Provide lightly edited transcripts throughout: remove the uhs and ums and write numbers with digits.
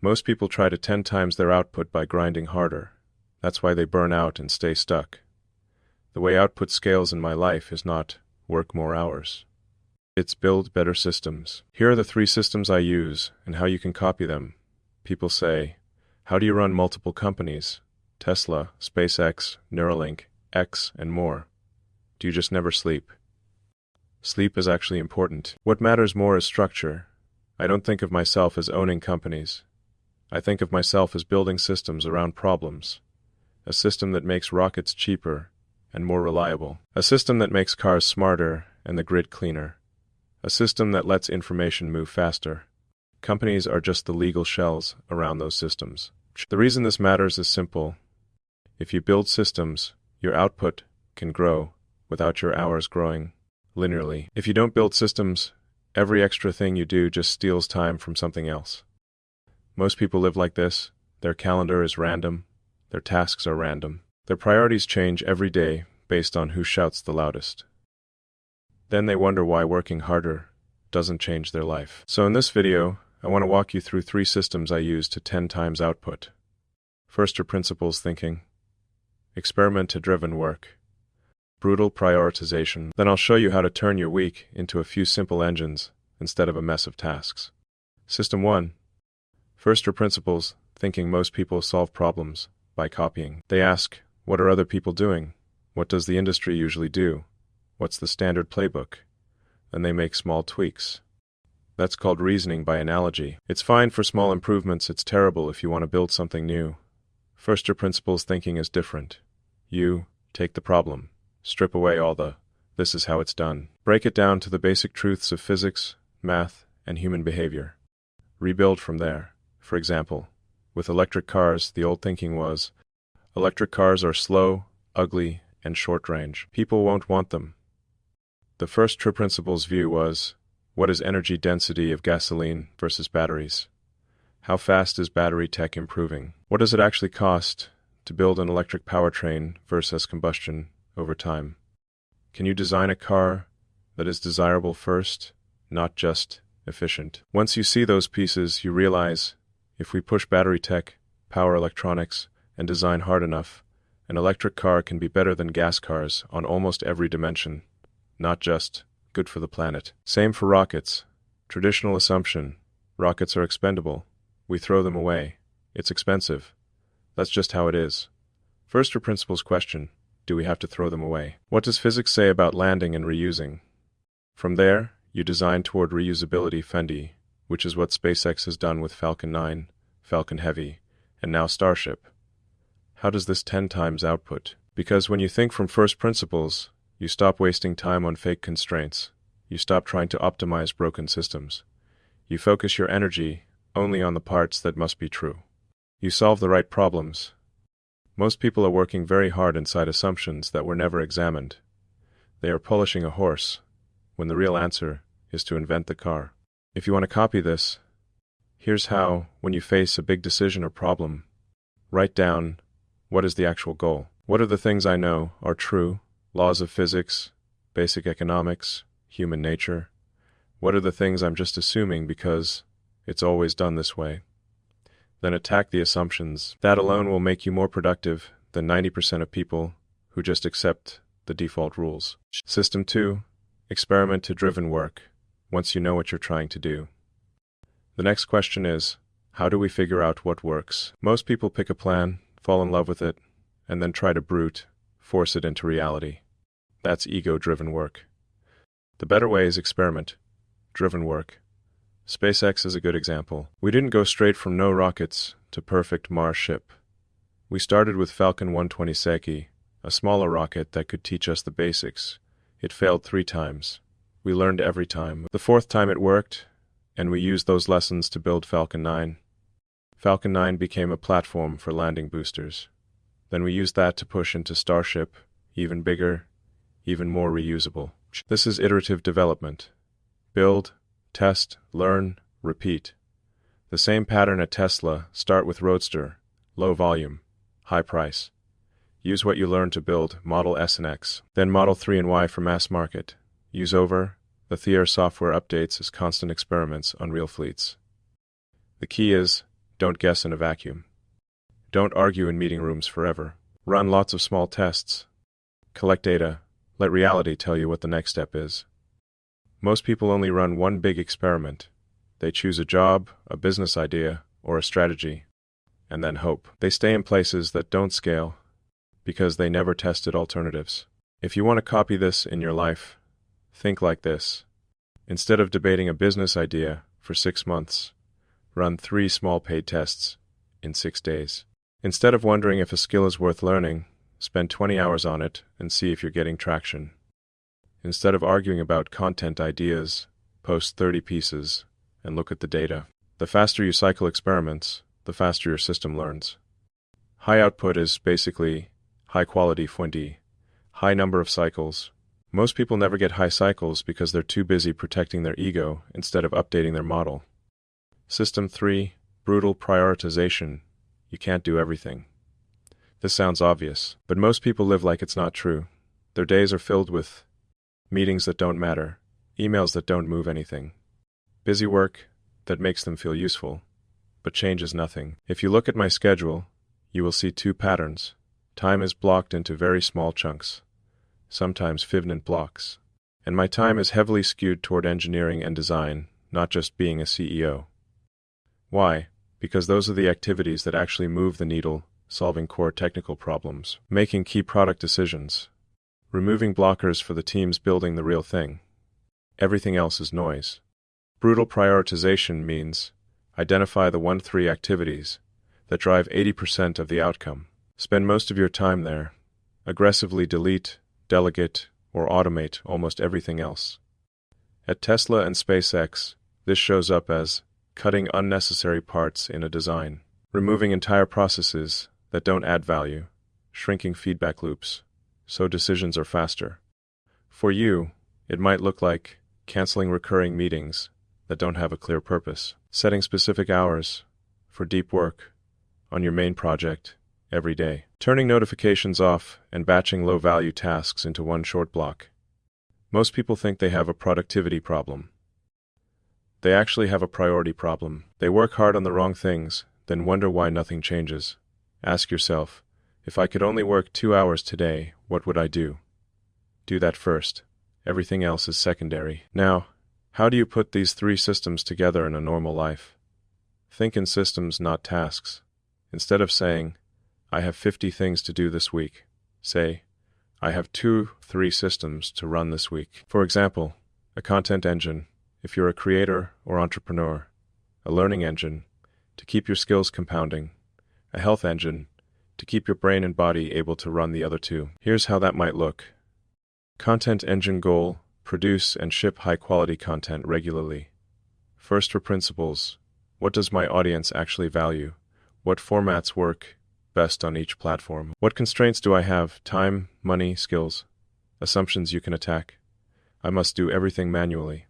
Most people try to 10 times their output by grinding harder. That's why they burn out and stay stuck. The way output scales in my life is not work more hours. It's build better systems. Here are the 3 systems I use and how you can copy them. People say, how do you run multiple companies? Tesla, SpaceX, Neuralink, X, and more. Do you just never sleep? Sleep is actually important. What matters more is structure. I don't think of myself as owning companies. I think of myself as building systems around problems. A system that makes rockets cheaper and more reliable. A system that makes cars smarter and the grid cleaner. A system that lets information move faster. Companies are just the legal shells around those systems. The reason this matters is simple. If you build systems, your output can grow without your hours growing linearly. If you don't build systems, every extra thing you do just steals time from something else. Most people live like this. Their calendar is random. Their tasks are random. Their priorities change every day based on who shouts the loudest. Then they wonder why working harder doesn't change their life. So in this video, I want to walk you through 3 systems I use to 10 times output. First are principles thinking, experiment-driven work, brutal prioritization. Then I'll show you how to turn your week into a few simple engines instead of a mess of tasks. System 1. First are principles thinking. Most people solve problems by copying. They ask, what are other people doing? What does the industry usually do? What's the standard playbook? Then they make small tweaks. That's called reasoning by analogy. It's fine for small improvements. It's terrible if you want to build something new. First are principles thinking is different. You take the problem, strip away all the this is how it's done. Break it down to the basic truths of physics, math, and human behavior. Rebuild from there. For example, with electric cars, the old thinking was, electric cars are slow, ugly, and short range. People won't want them. The first true principles view was, what is energy density of gasoline versus batteries? How fast is battery tech improving? What does it actually cost to build an electric powertrain versus combustion over time? Can you design a car that is desirable first, not just efficient? Once you see those pieces, you realize if we push battery tech, power electronics, and design hard enough, an electric car can be better than gas cars on almost every dimension, not just good for the planet. Same for rockets. Traditional assumption, rockets are expendable. We throw them away. It's expensive. That's just how it is. First are principles question, do we have to throw them away? What does physics say about landing and reusing? From there, you design toward reusability Fendi, which is what SpaceX has done with Falcon 9, Falcon Heavy, and now Starship. How does this 10 times output? Because when you think from first principles, you stop wasting time on fake constraints. You stop trying to optimize broken systems. You focus your energy only on the parts that must be true. You solve the right problems. Most people are working very hard inside assumptions that were never examined. They are polishing a horse, when the real answer is to invent the car. If you want to copy this, here's how. When you face a big decision or problem, write down, what is the actual goal? What are the things I know are true? Laws of physics, basic economics, human nature. What are the things I'm just assuming because it's always done this way? Then attack the assumptions. That alone will make you more productive than 90% of people who just accept the default rules. System 2, experiment-driven work, once you know what you're trying to do. The next question is, how do we figure out what works? Most people pick a plan, fall in love with it, and then try to brute force it into reality. That's ego-driven work. The better way is experiment-driven work. SpaceX is a good example. We didn't go straight from no rockets to perfect Mars ship. We started with Falcon 120 Seki, a smaller rocket that could teach us the basics. It failed 3 times. We learned every time. The 4th time it worked, and we used those lessons to build Falcon 9. Falcon 9 became a platform for landing boosters. Then we used that to push into Starship, even bigger, even more reusable. This is iterative development. Build, test, learn, repeat. The same pattern at Tesla. Start with Roadster, low volume, high price. Use what you learn to build Model S and X. Then Model 3 and Y for mass market. Use over the software updates as constant experiments on real fleets. The key is Don't guess in a vacuum. Don't argue in meeting rooms forever. Run lots of small tests. Collect data. Let reality tell you what the next step is. Most people only run one big experiment. They choose a job, a business idea, or a strategy, and then hope. They stay in places that don't scale because they never tested alternatives. If you want to copy this in your life, think like this. Instead of debating a business idea for 6 months, run 3 small paid tests in 6 days. Instead of wondering if a skill is worth learning, spend 20 hours on it and see if you're getting traction. Instead of arguing about content ideas, post 30 pieces and look at the data. The faster you cycle experiments, the faster your system learns. High output is basically high quality fuente, high number of cycles. Most people never get high cycles because they're too busy protecting their ego instead of updating their model. System 3, brutal prioritization. You can't do everything. This sounds obvious, but most people live like it's not true. Their days are filled with meetings that don't matter, emails that don't move anything, busy work that makes them feel useful, but changes nothing. If you look at my schedule, you will see 2 patterns. Time is blocked into very small chunks, sometimes 5-minute blocks, and my time is heavily skewed toward engineering and design, not just being a CEO. Why? Because those are the activities that actually move the needle, solving core technical problems, making key product decisions, removing blockers for the teams building the real thing. Everything else is noise. Brutal prioritization means identify the 1-3 activities that drive 80% of the outcome. Spend most of your time there. Aggressively delete, delegate, or automate almost everything else. At Tesla and SpaceX, this shows up as cutting unnecessary parts in a design, removing entire processes that don't add value, shrinking feedback loops, so decisions are faster. For you, it might look like canceling recurring meetings that don't have a clear purpose, setting specific hours for deep work on your main project every day, turning notifications off and batching low-value tasks into one short block. Most people think they have a productivity problem. They actually have a priority problem. They work hard on the wrong things, then wonder why nothing changes. Ask yourself, if I could only work 2 hours today, what would I do? Do that first. Everything else is secondary. Now, how do you put these 3 systems together in a normal life? Think in systems, not tasks. Instead of saying, I have 50 things to do this week, say, I have 2-3 systems to run this week. For example, a content engine, if you're a creator or entrepreneur, a learning engine, to keep your skills compounding, a health engine, to keep your brain and body able to run the other 2. Here's how that might look. Content engine goal, produce and ship high-quality content regularly. First for principles, what does my audience actually value? What formats work best on each platform? What constraints do I have? Time, money, skills. Assumptions you can attack. I must do everything manually.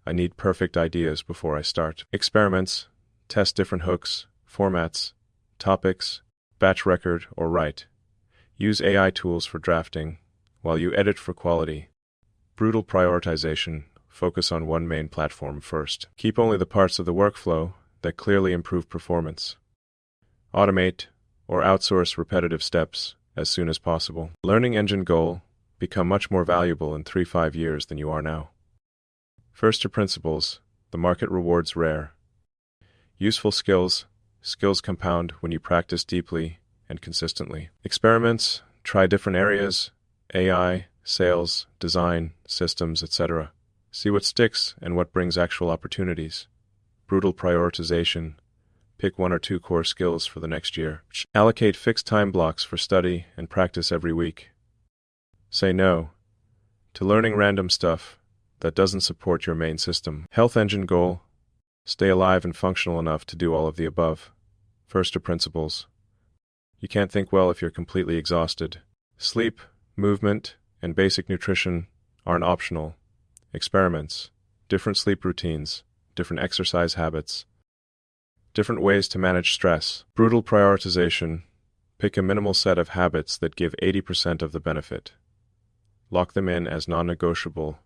I need perfect ideas before I start. Experiments, test different hooks, formats, topics, batch record or write. Use AI tools for drafting, while you edit for quality. Brutal prioritization, focus on one main platform first. Keep only the parts of the workflow that clearly improve performance. Automate or outsource repetitive steps as soon as possible. Learning engine goal, become much more valuable in 3-5 years than you are now. First to principles, the market rewards rare. Useful skills, skills compound when you practice deeply and consistently. Experiments, try different areas, AI, sales, design, systems, etc. See what sticks and what brings actual opportunities. Brutal prioritization, pick 1 or 2 core skills for the next year. Allocate fixed time blocks for study and practice every week. Say no to learning random stuff that doesn't support your main system. Health engine goal, stay alive and functional enough to do all of the above. First to principles. You can't think well if you're completely exhausted. Sleep, movement, and basic nutrition aren't optional. Experiments, different sleep routines, different exercise habits, different ways to manage stress. Brutal prioritization, pick a minimal set of habits that give 80% of the benefit. Lock them in as non-negotiable,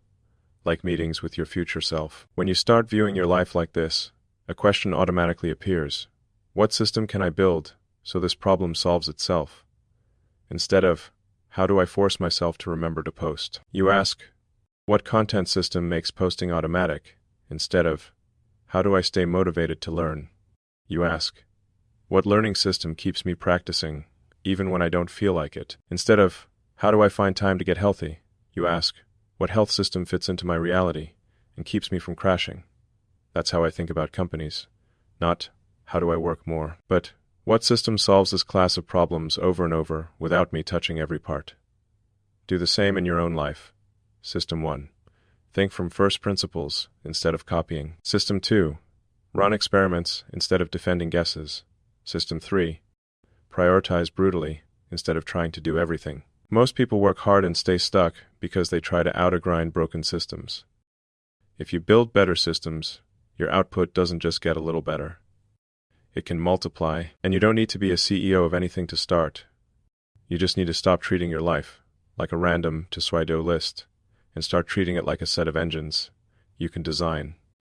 like meetings with your future self. When you start viewing your life like this, a question automatically appears. what system can I build so this problem solves itself? Instead of, how do I force myself to remember to post? You ask, what content system makes posting automatic? Instead of, how do I stay motivated to learn? You ask, what learning system keeps me practicing, even when I don't feel like it? Instead of, how do I find time to get healthy? You ask, what health system fits into my reality and keeps me from crashing? That's how I think about companies. Not, how do I work more? But, what system solves this class of problems over and over without me touching every part? Do the same in your own life. System 1. Think from first principles instead of copying. System 2. Run experiments instead of defending guesses. System 3. Prioritize brutally instead of trying to do everything. Most people work hard and stay stuck because they try to outergrind broken systems. If you build better systems, your output doesn't just get a little better. It can multiply, and you don't need to be a CEO of anything to start. You just need to stop treating your life like a random to pseudo list and start treating it like a set of engines you can design.